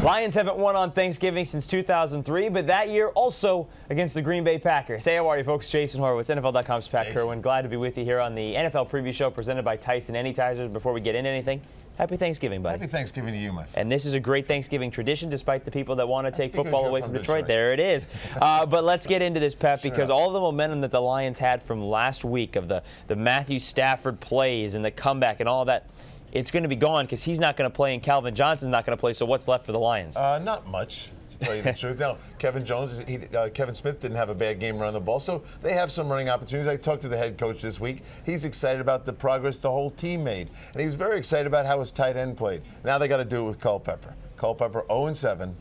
Lions haven't won on Thanksgiving since 2003, but that year also against the Green Bay Packers. Hey, how are you, folks? Jason Horowitz, NFL.com's Pat Kirwan. Glad to be with you here on the NFL Preview Show presented by Tyson Anytizers. Before we get into anything, happy Thanksgiving, buddy. Happy Thanksgiving to you, my friend. And this is a great Thanksgiving tradition, despite the people that want to take football away from Detroit. There it is. But let's get into this, Pat, because all the momentum that the Lions had from last week of the Matthew Stafford plays and the comeback and all that, it's going to be gone because he's not going to play and Calvin Johnson's not going to play. So what's left for the Lions? Not much, to tell you the truth. No, Kevin Smith didn't have a bad game running the ball, so they have some running opportunities. I talked to the head coach this week. He's excited about the progress the whole team made, and he was very excited about how his tight end played. Now they got to do it with Culpepper. Culpepper 0-7.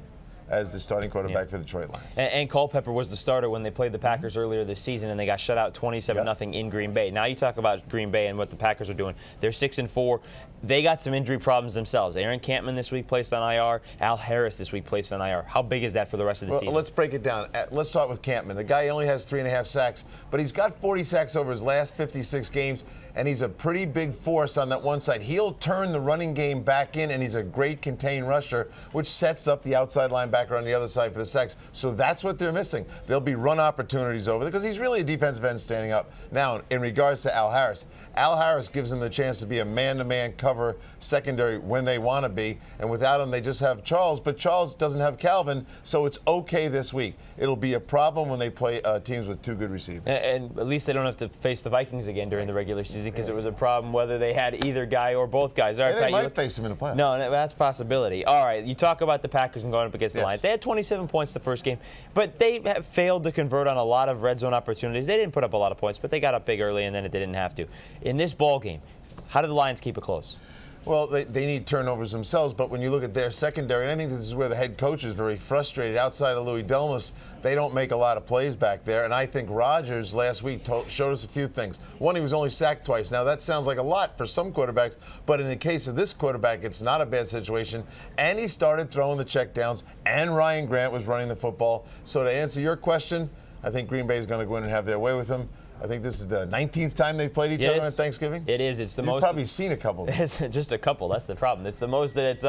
As the starting quarterback for the Detroit Lions. And Culpepper was the starter when they played the Packers earlier this season, and they got shut out 27-0 in Green Bay. Now you talk about Green Bay and what the Packers are doing. They're 6-4. They got some injury problems themselves. Aaron Campman this week placed on IR. Al Harris this week placed on IR. How big is that for the rest of the season? Let's break it down. Let's start with Campman. The guy only has 3.5 sacks, but he's got 40 sacks over his last 56 games, and he's a pretty big force on that one side. He'll turn the running game back in, and he's a great contained rusher, which sets up the outside linebacker on the other side for the sacks. So that's what they're missing. There'll be run opportunities over there because he's really a defensive end standing up. Now, in regards to Al Harris gives him the chance to be a man-to-man cover secondary when they want to be, and without him, they just have Charles, but Charles doesn't have Calvin, so it's okay this week. It'll be a problem when they play teams with two good receivers. And at least they don't have to face the Vikings again during the regular season because it was a problem whether they had either guy or both guys. All right, Pat, they might face them in the playoffs. No, that's a possibility. All right, you talk about the Packers and going up against the Lions. They had 27 points the first game, but they have failed to convert on a lot of red zone opportunities. They didn't put up a lot of points, but they got up big early, and then it didn't have to. In this ball game, how did the Lions keep it close? Well, they need turnovers themselves, but when you look at their secondary, and I think this is where the head coach is very frustrated. Outside of Louis Delmas, they don't make a lot of plays back there, and I think Rodgers last week showed us a few things. One, he was only sacked twice. Now, that sounds like a lot for some quarterbacks, but in the case of this quarterback, it's not a bad situation, and he started throwing the checkdowns, and Ryan Grant was running the football. So to answer your question, I think Green Bay is going to go in and have their way with him. I think this is the 19th time they've played each other on Thanksgiving. It is. It's the most. You've probably seen a couple. It's just a couple. That's the problem. It's the most that it's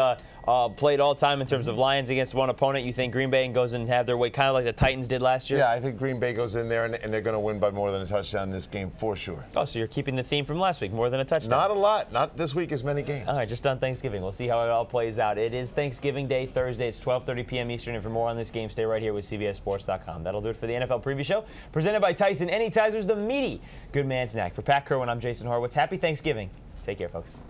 played all time in terms of Lions against one opponent. You think Green Bay goes in and have their way, kind of like the Titans did last year? Yeah, I think Green Bay goes in there and they're going to win by more than a touchdown in this game for sure. Oh, so you're keeping the theme from last week, more than a touchdown? Not a lot. Not this week as many games. All right, just on Thanksgiving. We'll see how it all plays out. It is Thanksgiving Day, Thursday. It's 12:30 p.m. Eastern. And for more on this game, stay right here with CBSSports.com. That'll do it for the NFL Preview Show, presented by Tyson Anytizers, the meaty Good Man Snack. For Pat Kirwan, I'm Jason Horowitz. Happy Thanksgiving. Take care, folks.